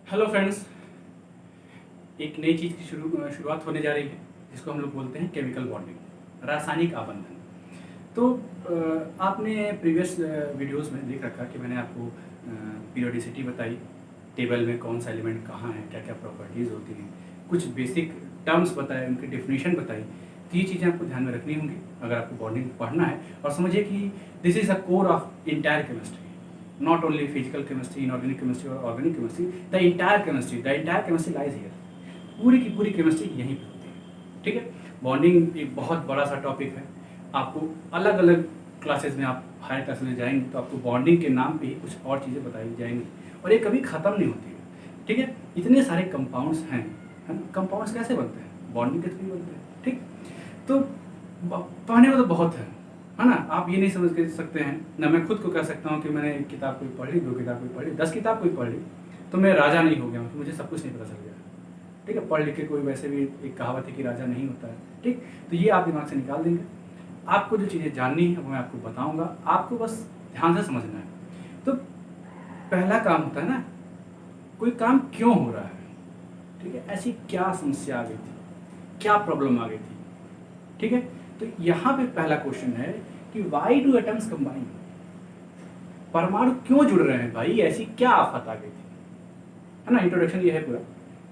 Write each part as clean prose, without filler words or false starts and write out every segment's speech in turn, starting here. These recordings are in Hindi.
हेलो फ्रेंड्स, एक नई चीज़ की शुरुआत होने जा रही है जिसको हम लोग बोलते हैं केमिकल बॉन्डिंग, रासायनिक आबंधन। तो आपने प्रीवियस वीडियोस में देख रखा कि मैंने आपको पीरियोडिसिटी बताई, टेबल में कौन सा एलिमेंट कहाँ है, क्या क्या प्रॉपर्टीज़ होती हैं, कुछ बेसिक टर्म्स बताए, उनकी डेफिनेशन बताई। तो ये चीज़ें आपको ध्यान में रखनी होंगी अगर आपको बॉन्डिंग पढ़ना है। और समझिए कि this is a core of entire chemistry, not only physical chemistry, inorganic chemistry or organic chemistry, the entire chemistry lies here। पूरी की पूरी केमिस्ट्री यहीं पे होती है। ठीक है, बॉन्डिंग एक बहुत बड़ा सा टॉपिक है। आपको अलग अलग क्लासेस में, आप हायर क्लासेस में जाएंगे तो आपको बॉन्डिंग के नाम पे ही कुछ और चीज़ें बताई जाएंगी और ये कभी ख़त्म नहीं होती है। ठीक है, इतने सारे कंपाउंड्स हैं, है ना। कंपाउंड्स कैसे बनते हैं? बॉन्डिंग के थ्रू बनते हैं। ठीक, तो पढ़ने में तो बहुत है ना। आप ये नहीं समझ के सकते हैं ना। मैं खुद को कह सकता हूँ कि मैंने एक किताब कोई पढ़ ली, 2 किताब कोई पढ़ ली, 10 किताब कोई पढ़ ली तो मैं राजा नहीं हो गया हूँ, मुझे सब कुछ नहीं पता चल गया। ठीक है, पढ़ लिख के कोई वैसे भी एक कहावत है कि राजा नहीं होता है। ठीक, तो ये आप दिमाग से निकाल देंगे। आपको जो चीज़ें जाननी है वो मैं आपको बताऊँगा, आपको बस ध्यान से समझना है। तो पहला काम होता है ना, कोई काम क्यों हो रहा है। ठीक है, ऐसी क्या समस्या आ गई थी, क्या प्रॉब्लम आ गई थी। ठीक है, तो यहाँ पे पहला क्वेश्चन है कि वाई डू एटम्स कंबाइन, परमाणु क्यों जुड़ रहे हैं भाई, ऐसी क्या आफत आ गई थी, है ना। इंट्रोडक्शन ये है पूरा,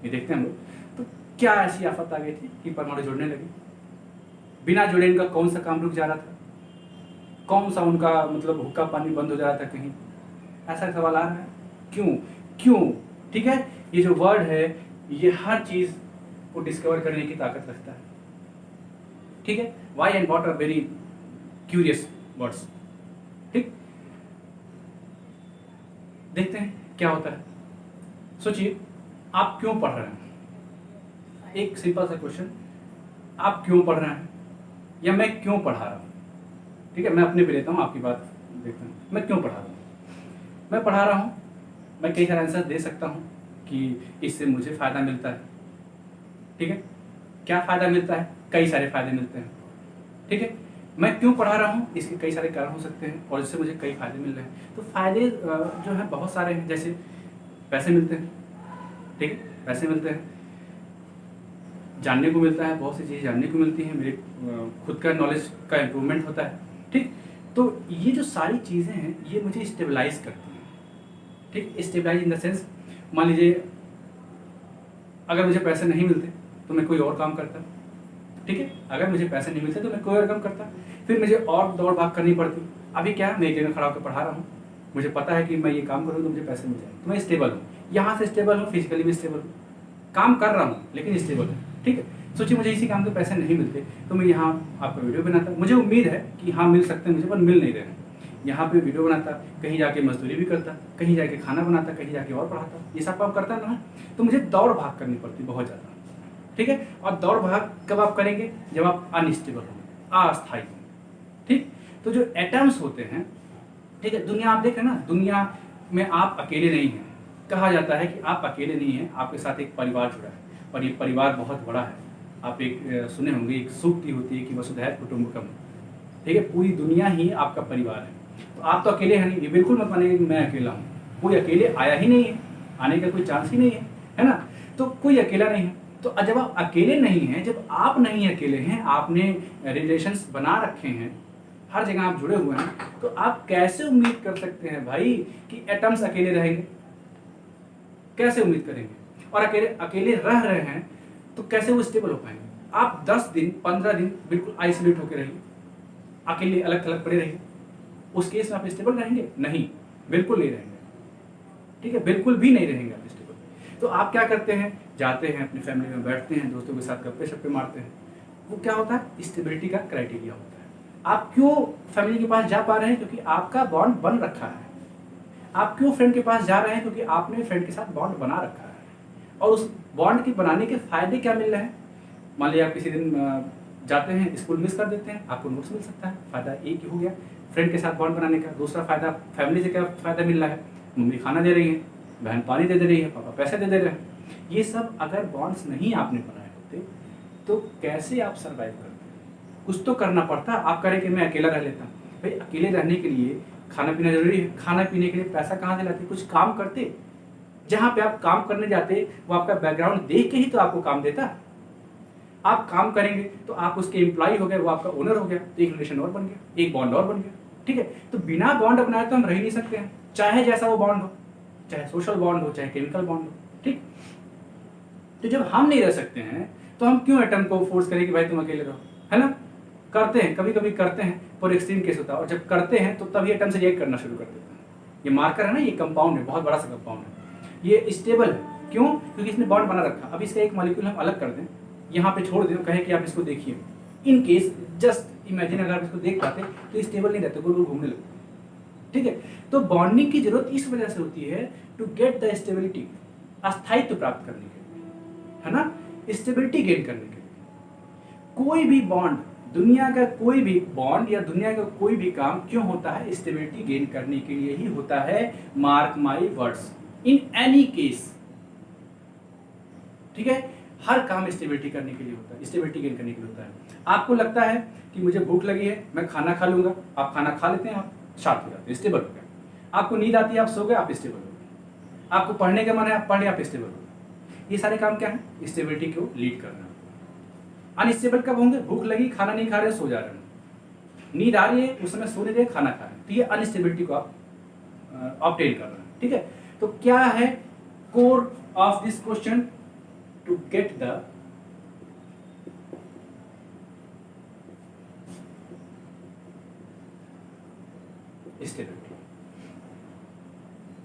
ये देखते हैं हम लोग। तो क्या ऐसी आफत आ गई थी कि परमाणु जुड़ने लगे, बिना जुड़े इनका कौन सा काम रुक जा रहा था, कौन सा उनका मतलब हुक्का पानी बंद हो जा रहा था कहीं, ऐसा सवाल आ रहा है। क्यों क्यों। ठीक है, ये जो वर्ड है ये हर चीज को डिस्कवर करने की ताकत रखता है। ठीक है, why and what are very curious words. ठीक, देखते हैं क्या होता है। सोचिए, आप क्यों पढ़ रहे हैं। एक सिंपल सा क्वेश्चन, आप क्यों पढ़ रहे हैं या मैं क्यों पढ़ा रहा हूँ। ठीक है, मैं अपने पे लेता हूँ, आपकी बात देखता हूँ। मैं क्यों पढ़ा रहा हूँ, मैं पढ़ा रहा हूँ, मैं कई सारे आंसर दे सकता हूँ कि इससे मुझे फ़ायदा मिलता है। ठीक है, क्या फ़ायदा मिलता है, कई सारे फ़ायदे मिलते हैं। ठीक है, मैं क्यों पढ़ा रहा हूँ, इसके कई सारे कारण हो सकते हैं और इससे मुझे कई फ़ायदे मिल रहे हैं। तो फ़ायदे जो हैं बहुत सारे हैं, जैसे पैसे मिलते हैं। ठीक है, पैसे मिलते हैं, जानने को मिलता है, बहुत सी चीज़ें जानने को मिलती हैं, मेरे खुद का नॉलेज का इम्प्रूवमेंट होता है। ठीक, तो ये जो सारी चीज़ें हैं ये मुझे स्टेबलाइज करती हैं। ठीक, स्टेबलाइज इन द सेंस, मान लीजिए अगर मुझे पैसे नहीं मिलते तो मैं कोई और काम करता। ठीक है, अगर मुझे पैसे नहीं मिलते तो मैं कोई और काम करता, फिर मुझे और दौड़ भाग करनी पड़ती। अभी क्या, मैं एक जगह खड़ा होकर पढ़ा रहा हूँ, मुझे पता है कि मैं ये काम करूँ तो मुझे पैसे मिल जाएंगे, तो मैं स्टेबल हूँ, यहाँ से स्टेबल हूँ, फिजिकली भी स्टेबल हूँ, काम कर रहा हूँ लेकिन स्टेबल हूँ। ठीक है, सोचिए मुझे इसी काम के पैसे नहीं मिलते तो मैं यहाँ आपका वीडियो बनाता, मुझे उम्मीद है कि हाँ मिल सकते हैं मुझे, पर मिल नहीं रहे हैं। यहाँ पे वीडियो बनाता, कहीं जाके मजदूरी भी करता, कहीं जाके खाना बनाता, कहीं जाके और पढ़ाता, ये सब काम करता ना, तो मुझे दौड़ भाग करनी पड़ती बहुत ज़्यादा। ठीक है, और दौड़ भाग कब आप करेंगे, जब आप अनस्टेबल हो, अस्थायी हो। ठीक, तो जो एटम्स होते हैं, ठीक है, दुनिया आप देखें ना, दुनिया में आप अकेले नहीं हैं। कहा जाता है कि आप अकेले नहीं हैं, आपके साथ एक परिवार जुड़ा है और ये परिवार बहुत बड़ा है। आप एक सुने होंगे, एक सूक्ति होती है कि वसुधैव कुटुंबकम। ठीक है, पूरी दुनिया ही आपका परिवार है। तो आप तो अकेले हैं नहीं, ये बिल्कुल मत मानिए कि मैं अकेला हूँ, कोई अकेले आया ही नहीं है, आने का कोई चांस ही नहीं है ना। तो कोई अकेला नहीं है। तो जब आप अकेले नहीं हैं, जब आप नहीं अकेले हैं, आपने रिलेशंस बना रखे हैं, हर जगह आप जुड़े हुए हैं, तो आप कैसे उम्मीद कर सकते हैं भाई कि एटम्स अकेले रहेंगे। कैसे उम्मीद करेंगे, और अकेले अकेले रह रहे हैं तो कैसे वो स्टेबल हो पाएंगे। आप 10 दिन 15 दिन बिल्कुल आइसोलेट होकर रहिए, अकेले अलग थलग पड़े रहिए, उस केस में आप स्टेबल रहेंगे? नहीं, बिल्कुल नहीं रहेंगे। ठीक है, बिल्कुल भी नहीं रहेंगे आप स्टेबल। तो आप क्या करते हैं, जाते हैं अपनी फैमिली में बैठते हैं, दोस्तों के साथ गप्पे शप्पे मारते हैं। वो क्या होता है, स्टेबिलिटी का क्राइटेरिया होता है। आप क्यों फैमिली के पास जा पा रहे हैं, क्योंकि आपका बॉन्ड बन रखा है। आप क्यों फ्रेंड के पास जा रहे हैं, क्योंकि आपने फ्रेंड के साथ बॉन्ड बना रखा है। और उस बॉन्ड के बनाने के फायदे क्या मिल रहे हैं। मान लीजिए आप किसी दिन जाते हैं, स्कूल मिस कर देते हैं, आपको नोट्स मिल सकता है, फायदा एक ही हो गया फ्रेंड के साथ बॉन्ड बनाने का। दूसरा फायदा, फैमिली से क्या फायदा मिल रहा है, मम्मी खाना दे रही है, बहन पानी दे रही है, पापा पैसे दे रहे हैं। ये सब अगर बॉन्ड्स नहीं आपने बनाए होते तो कैसे आप सर्वाइव करते। कुछ तो करना पड़ता। आप करें कि मैं अकेला रह लेता, भाई अकेले रहने के लिए खाना पीना जरूरी है, खाना पीने के लिए पैसा कहाँ से लाते, कुछ काम करते, जहां पे आप काम करने जाते वो आपका बैकग्राउंड देख के ही तो आपको काम देता। आप काम करेंगे तो आप उसके एम्प्लॉय हो गए, वो आपका ओनर हो गया, तो एक रिलेशन और बन गया, एक बॉन्ड और बन गया। ठीक है, तो बिना बॉन्ड बनाए तो हम रह नहीं सकते हैं, चाहे जैसा वो बॉन्ड हो, चाहे सोशल बॉन्ड हो, चाहे केमिकल बॉन्ड हो। ठीक, तो जब हम नहीं रह सकते हैं तो हम क्यों एटम को फोर्स करें कि भाई तुम अकेले रहो, है ना? करते हैं, कभी कभी करते हैं, पर एक्सट्रीम केस होता है, और जब करते हैं तो तभी एटम से रिएक्ट करना शुरू कर देते हैं। ये मार्कर है ना, ये कंपाउंड है, बहुत बड़ा सा कंपाउंड है, ये स्टेबल है। क्यों? क्योंकि इसने बॉन्ड बना रखा। अब इसका एक मॉलिक्यूल हम अलग कर दें, यहाँ पे छोड़ दें, कहें कि आप इसको देखिए, इन केस जस्ट इमेजिन अगर आप इसको देख पाते तो स्टेबल नहीं रहते, गोल गोल घूमने लगते। ठीक है, तो बॉन्डिंग की जरूरत इस वजह से होती है टू गेट द स्टेबिलिटी, अस्थायित्व प्राप्त करने के लिए, है ना, स्टेबिलिटी गेन करने के लिए। कोई भी बॉन्ड, दुनिया का कोई भी बॉन्ड या दुनिया का कोई भी काम क्यों होता है? स्टेबिलिटी गेन करने के लिए ही होता है। Mark my words, in any case. ठीक है, हर काम स्टेबिलिटी करने के लिए होता है, स्टेबिलिटी गेन करने के लिए होता है। आपको लगता है कि मुझे भूख लगी है, मैं खाना खा लूंगा, आप खाना खा लेते हैं, आप शांत हो जाते हैं, स्टेबल हो गए। आपको नींद आती है, आप सो गए, आप स्टेबल हो गए। आपको पढ़ने का मन है, आप पढ़े, आप स्टेबल हो गए। ये सारे काम क्या है? स्टेबिलिटी को लीड करना। अनस्टेबल कब होंगे? भूख लगी, खाना नहीं खा रहे, सो जा रहे हैं, नींद आ रही है, उस समय सो नहीं रहे, खाना खा रहे हैं, तो ये अनस्टेबिलिटी को आप ऑब्टेन कर रहे हैं। ठीक है, तो क्या है core of this question? To get the stability,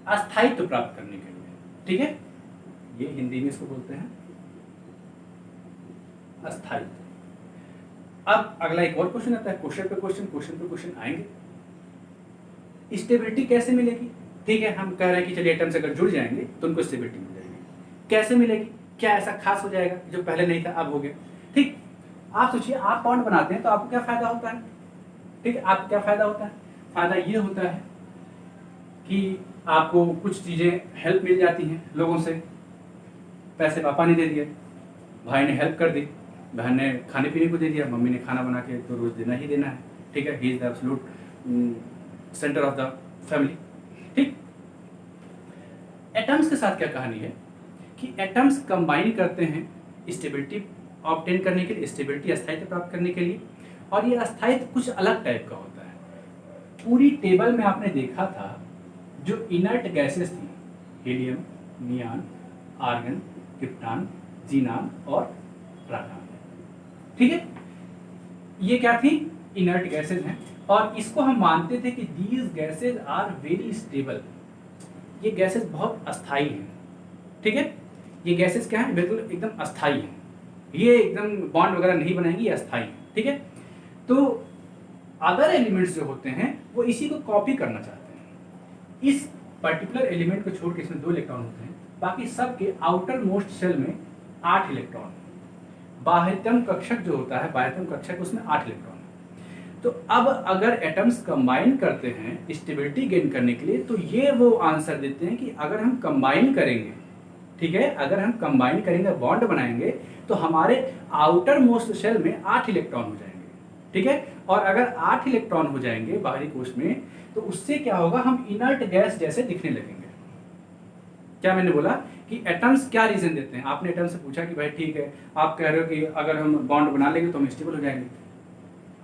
अस्थायित्व प्राप्त करने के लिए। ठीक है, ये हिंदी में इसको बोलते हैं अस्थायित्व। अब अगला एक और क्वेश्चन आता है, क्वेश्चन पे क्वेश्चन, क्वेश्चन पे क्वेश्चन आएंगे। स्टेबिलिटी कैसे मिलेगी? ठीक है, हम कह रहे हैं कि चलिए एटम से अगर जुड़ जाएंगे तो उनको स्टेबिलिटी मिल जाएगी। कैसे मिलेगी? क्या ऐसा खास हो जाएगा जो पहले नहीं था अब हो गया? ठीक, आप सोचिए, आप बॉन्ड बनाते हैं तो आपको क्या फायदा होता है? ठीक है, आपको क्या फायदा होता है? फायदा ये होता है कि आपको कुछ चीजें हेल्प मिल जाती हैं लोगों से। पैसे पापा ने दे दिए, भाई ने हेल्प कर दी, बहन ने खाने पीने को दे दिया, मम्मी ने खाना बना के तो रोज देना ही देना है। ठीक है, he is the absolute centre of the family. ठीक, एटम्स के साथ क्या कहानी है कि एटम्स कंबाइन करते हैं स्टेबिलिटी ऑब्टेन करने के लिए, स्टेबिलिटी अस्थायित्व प्राप्त करने के लिए, और ये अस्थायित्व कुछ अलग टाइप का होता है। पूरी टेबल में आपने देखा था जो इनर्ट गैसेस थी, हीलियम, नियान, आर्गन, क्रिप्टॉन, जीनान और राडान। ठीक है, ये क्या थी? इनर्ट गैसेज हैं, और इसको हम मानते थे कि these gases are very stable, ये गैसेज बहुत अस्थाई हैं। ठीक है, ये गैसेज क्या है? बिल्कुल एकदम अस्थाई हैं, ये एकदम बॉन्ड वगैरह नहीं बनाएंगी, ये अस्थाई हैं। ठीक है, तो अदर एलिमेंट्स जो होते हैं वो इसी को कॉपी करना चाहते हैं। इस पर्टिकुलर एलिमेंट को छोड़ के इसमें 2 इलेक्ट्रॉन होते हैं, बाकी सबके आउटर मोस्ट शेल में 8 इलेक्ट्रॉन। बाह्यतम कक्षक जो होता है, बाह्यतम कक्षक, उसमें 8 इलेक्ट्रॉन है। तो अब अगर एटम्स कंबाइन करते हैं स्टेबिलिटी गेन करने के लिए, तो ये वो आंसर देते हैं कि अगर हम कंबाइन करेंगे, ठीक है, अगर हम कंबाइन करेंगे, बॉन्ड बनाएंगे, तो हमारे आउटर मोस्ट शेल में 8 इलेक्ट्रॉन हो जाएंगे। ठीक है, और अगर 8 इलेक्ट्रॉन हो जाएंगे बाहरी कोश में, तो उससे क्या होगा? हम इनर्ट गैस जैसे दिखने लगेंगे। क्या मैंने बोला कि एटम्स क्या रीजन देते हैं? आपने एटम से पूछा कि भाई ठीक है, आप कह रहे हो कि अगर हम बॉन्ड बना लेंगे तो हम स्टेबल हो जाएंगे।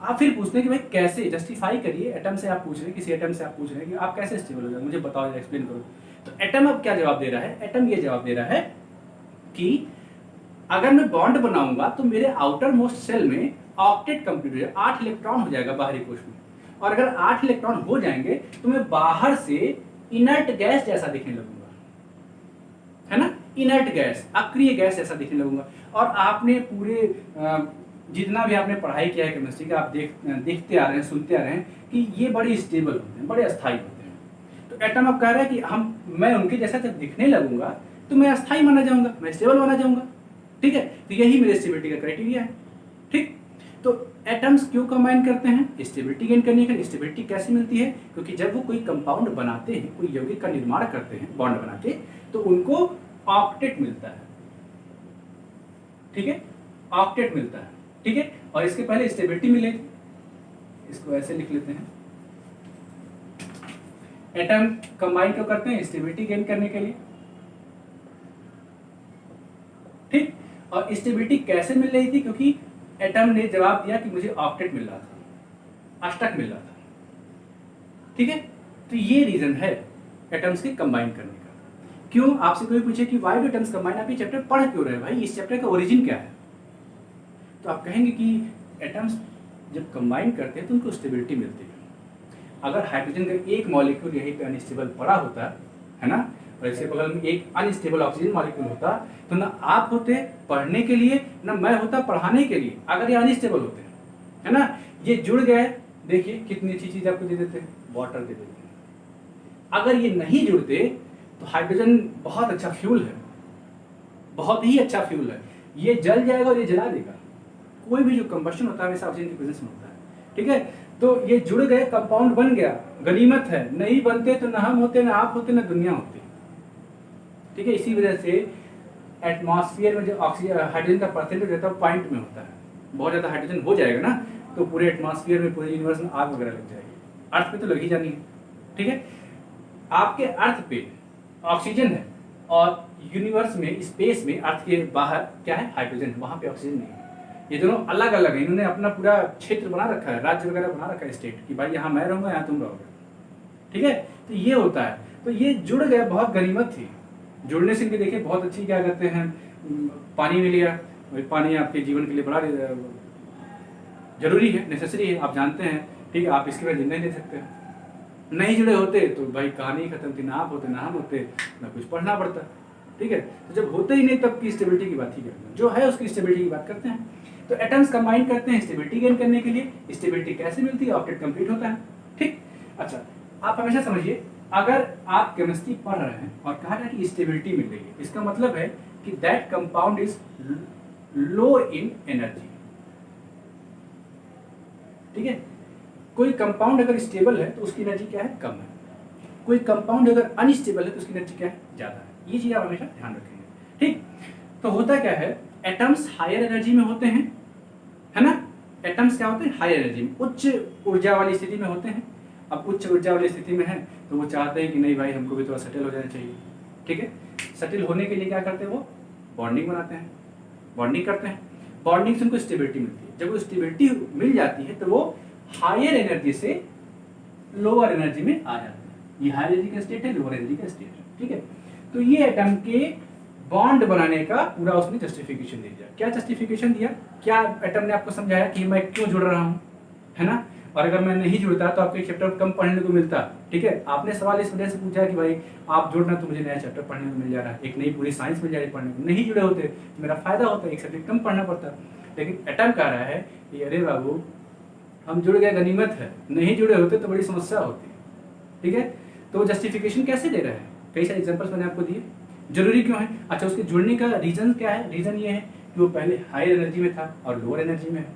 आप फिर पूछते हैं कि भाई कैसे, जस्टिफाई करिए। एटम से आप पूछ रहे हैं, किसी एटम से आप पूछ रहे हैं कि आप कैसे स्टेबल हो जाएंगे, मुझे बताओ, एक्सप्लेन करो। तो एटम अब क्या जवाब दे रहा है? एटम ये जवाब दे रहा है कि अगर मैं बॉन्ड बनाऊंगा तो मेरे आउटर मोस्ट सेल में ऑक्टेट कंप्लीट हो जाएगा, 8 इलेक्ट्रॉन हो जाएगा बाहरी कोश में, और अगर 8 इलेक्ट्रॉन हो जाएंगे तो मैं बाहर से इनर्ट गैस जैसा दिखने लगूंगा, है ना, इनर्ट गैस, अक्रिय गैस जैसा दिखने लगूंगा। और आपने पूरे जितना भी आपने पढ़ाई किया है केमिस्ट्री का, आप देखते आ रहे हैं, सुनते आ रहे हैं कि ये बड़े स्टेबल होते हैं, बड़े अस्थायी होते हैं। तो एटम अब कह रहा है कि मैं उनके जैसा जब दिखने लगूंगा तो मैं अस्थायी माना जाऊंगा, मैं स्टेबल माना जाऊंगा। ठीक है, तो यही मेरे स्टेबिलिटी का क्राइटेरिया है। ठीक, तो एटम्स क्यों कंबाइन करते हैं? स्टेबिलिटी गेन करने के लिए। स्टेबिलिटी कैसे मिलती है? क्योंकि जब वो कोई कंपाउंड बनाते हैं, कोई यौगिक का निर्माण करते हैं बॉन्ड बना के, तो उनको ऑक्टेट मिलता है। ठीक है, ऑक्टेट मिलता है। ठीक है, और इसके पहले स्टेबिलिटी मिलेगी, इसको ऐसे लिख लेते हैं। एटम कंबाइन क्यों करते हैं? स्टेबिलिटी गेन करने के लिए। ठीक। और स्टेबिलिटी कैसे मिल रही थी, क्योंकि एटम ने जवाब दिया कि मुझे ऑक्टेट मिल रहा था, अष्टक मिल रहा था, ठीक है। तो ये रीजन है एटम्स के कंबाइन करने का। क्यों, आपसे कोई पूछे कि व्हाई डू एटम्स कंबाइन, आप ये चैप्टर पढ़ क्यों रहे भाई, इस चैप्टर का ओरिजिन क्या है, तो आप कहेंगे कि एटम्स जब कंबाइन करते हैं तो उनको स्टेबिलिटी मिलती है। अगर हाइड्रोजन का एक मॉलिक्यूल यहीं पे अनस्टेबल पड़ा होता है ना, और इसके बगल में एक अनस्टेबल ऑक्सीजन मॉलिक्यूल होता, तो ना आप होते पढ़ने के लिए, ना मैं होता पढ़ाने के लिए, अगर ये अनस्टेबल होते, है ना। ये जुड़ गए, देखिए कितनी अच्छी चीज आपको दे देते हैं, वाटर दे देते हैं। अगर ये नहीं जुड़ते तो हाइड्रोजन बहुत अच्छा फ्यूल है, बहुत ही अच्छा फ्यूल है, ये जल जाएगा और ये जला देगा। कोई भी जो कंबशन होता है वैसे ऑक्सीजन की प्रेजेंस में होता है, ठीक है। तो ये जुड़ गए, कंपाउंड बन गया, गनीमत है। नहीं बनते तो ना हम होते, ना आप होते, ना दुनिया होती, ठीक है। इसी वजह से एटमॉस्फेयर में जो ऑक्सीजन हाइड्रोजन का परसेंटेज रहता है पॉइंट में होता है। बहुत ज़्यादा हाइड्रोजन हो जाएगा ना तो पूरे एटमॉस्फेयर में, पूरे यूनिवर्स में आग वगैरह लग जाएगी। अर्थ पे तो लग ही जानी है, ठीक है। आपके अर्थ पे ऑक्सीजन है और यूनिवर्स में, स्पेस में, अर्थ के बाहर क्या है, हाइड्रोजन है, वहाँ पे ऑक्सीजन नहीं है। ये दोनों अलग अलग है। इन्होंने अपना पूरा क्षेत्र बना रखा है, राज्य वगैरह बना रखा है, स्टेट कि भाई यहाँ मैं रहूँगा, यहाँ तुम रहोगे, ठीक है। तो ये होता है, तो ये जुड़ गया, बहुत गनीमत थी। जुड़ने से भी देखिए बहुत अच्छी, क्या कहते हैं, पानी मिल गया। पानी आपके जीवन के लिए बड़ा जरूरी है, नेसेसरी है, आप जानते हैं, ठीक है। आप इसके बाद जिंदा नहीं दे सकते। नहीं जुड़े होते तो भाई कहानी खत्म थी, ना आप होते, ना हम होते, ना कुछ पढ़ना पड़ता, ठीक है। तो जब होते ही नहीं तब की स्टेबिलिटी की बात ही करते हैं, जो है उसकी स्टेबिलिटी की बात करते हैं। तो एटम्स कंबाइन करते हैं स्टेबिलिटी गेन करने के लिए। स्टेबिलिटी कैसे मिलती है, ऑक्टेट कंप्लीट होता है, ठीक। अच्छा, आप हमेशा समझिए, अगर आप केमिस्ट्री पढ़ रहे हैं और कहा जाए कि स्टेबिलिटी मिल रही है, इसका मतलब है कि that compound is low in energy, ठीक है। कोई कंपाउंड अगर स्टेबल है तो उसकी एनर्जी क्या है, कम है। कोई कंपाउंड अगर अनस्टेबल है तो उसकी एनर्जी क्या है, ज्यादा है। ये चीज आप हमेशा ध्यान रखेंगे, ठीक। तो होता क्या है, एटम्स हायर एनर्जी में होते हैं, है ना। एटम्स क्या होते हैं, हायर एनर्जी में, उच्च ऊर्जा वाली स्थिति में होते हैं। अब उच्च ऊर्जा वाली स्थिति में है तो वो चाहते हैं कि नहीं भाई हमको भी थोड़ा सेटल हो जाना चाहिए, ठीक है। सेटल होने के लिए क्या करते हैं, वो बॉन्डिंग बनाते हैं, बॉन्डिंग करते हैं। बॉन्डिंग से उनको स्टेबिलिटी मिलती है। जब वो स्टेबिलिटी मिल जाती है तो वो हायर एनर्जी से लोअर एनर्जी में आ जाते हैं। ये हायर एनर्जी का स्टेट है, लोअर एनर्जी का स्टेट है, ठीक है। तो ये एटम के बॉन्ड बनाने का पूरा उसने जस्टिफिकेशन दे दिया। क्या जस्टिफिकेशन दिया, क्या एटम ने आपको समझाया कि मैं क्यों जुड़ रहा हूँ, है ना। और अगर मैं नहीं जुड़ता तो आपको एक चैप्टर कम पढ़ने को मिलता, ठीक है। आपने सवाल इस वजह से पूछा कि भाई आप जुड़ना तो मुझे नया चैप्टर पढ़ने को मिल जा रहा है, एक नई पूरी साइंस मिल जा रही है पढ़ने को। नहीं जुड़े होते तो मेरा फायदा होता, एक सब्जेक्ट कम पढ़ना पड़ता। लेकिन एटम कह रहा है कि अरे बाबू हम जुड़ गए, गनीमत है, नहीं जुड़े होते तो बड़ी समस्या होती, ठीक है। तो जस्टिफिकेशन कैसे दे रहे हैं, कई सारे एग्जाम्पल्स मैंने आपको दिए। जरूरी क्यों है, अच्छा उसके जुड़ने का रीजन क्या है, रीजन ये है कि वो पहले हायर एनर्जी में था और लोअर एनर्जी में है।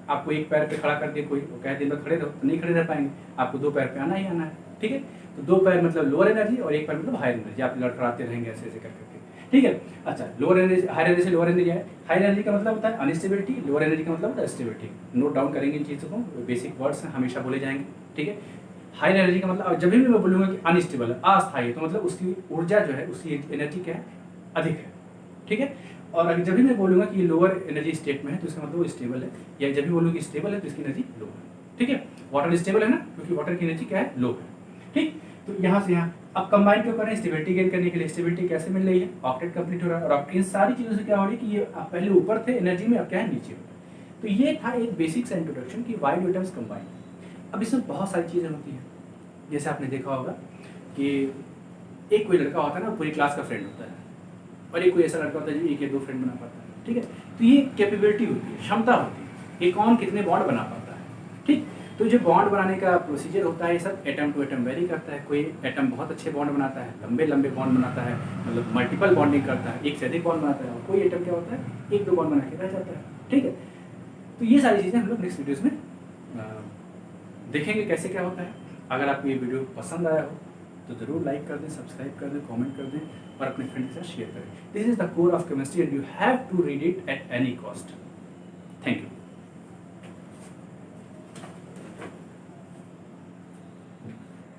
आपको एक पैर पे खड़ा कर दे कोई, वो कह दिन भर खड़े रहो तो नहीं खड़े रह पाएंगे, आपको दो पैर पे आना ही आना है, ठीक है। तो दो पैर मतलब लोअर एनर्जी और एक पैर मतलब हायर एनर्जी, आप लड़खड़ाते रहेंगे ऐसे ऐसे करके, ठीक है। अच्छा, लोअर एनर्जी, हायर एनर्जी से लोअर एनर्जी है। हायर एनर्जी का मतलब होता है अनस्टेबिलिटी, लोअर एनर्जी का मतलब होता है स्टेबिलिटी। नोट डाउन करेंगे इन चीज़ों को, बेसिक वर्ड्स हैं, हमेशा बोले जाएंगे, ठीक है। हायर एनर्जी का मतलब, जब भी मैं बोलूँगा कि अनस्टेबल है, अस्थायी, तो मतलब उसकी ऊर्जा जो है, उसकी एनर्जी क्या है, अधिक है, ठीक है। और अगर जब भी मैं बोलूँगा कि ये लोअर एनर्जी स्टेट में है तो इसका मतलब वो स्टेबल है, या जब भी बोलूँ कि स्टेबल है तो इसकी एनर्जी लो है, ठीक है। वाटर स्टेबल है ना, क्योंकि वाटर की एनर्जी क्या है, लो है, ठीक। तो यहाँ से यहाँ अब कंबाइन क्यों करें, स्टेबिलिटी गेन करने के लिए। स्टेबिलिटी कैसे मिल रही है, ऑक्टेट कंप्लीट हो रहा है, और ऑक्टेट इन सारी चीज़ों से क्या हो रही है कि ये पहले ऊपर थे एनर्जी में, अब क्या है, नीचे हो। तो ये था एक बेसिक सा इंट्रोडक्शन कि व्हाई डू एटम्स कंबाइन। अब इसमें बहुत सारी चीज़ें होती हैं, जैसे आपने देखा होगा कि एक कोई लड़का होता है ना, पूरी क्लास का फ्रेंड होता है, और एक कोई ऐसा लड़का होता है जो एक या दो फ्रेंड बना पाता है, ठीक है। तो ये कैपेबिलिटी होती है, क्षमता होती है कि कौन कितने बॉन्ड बना पाता है, ठीक। तो जो बॉन्ड बनाने का प्रोसीजर होता है ये सब एटम टू एटम वेरी करता है। कोई एटम बहुत अच्छे बॉन्ड बनाता है, लंबे लंबे बॉन्ड बनाता है, मतलब मल्टीपल बॉन्डिंग करता है, एक से अधिक बॉन्ड बनाता है, और कोई एटम क्या होता है, एक दो बॉन्ड बना के रह जाता है, ठीक है। तो ये सारी चीज़ें हम लोग नेक्स्ट वीडियोज़ में देखेंगे कैसे क्या होता है। अगर आपको ये वीडियो पसंद आया हो तो ज़रूर लाइक कर दें, सब्सक्राइब कर दें, कमेंट कर दें और अपने फ्रेंड के साथ शेयर करें। This is the core of chemistry and you have to read it at any cost. Thank you.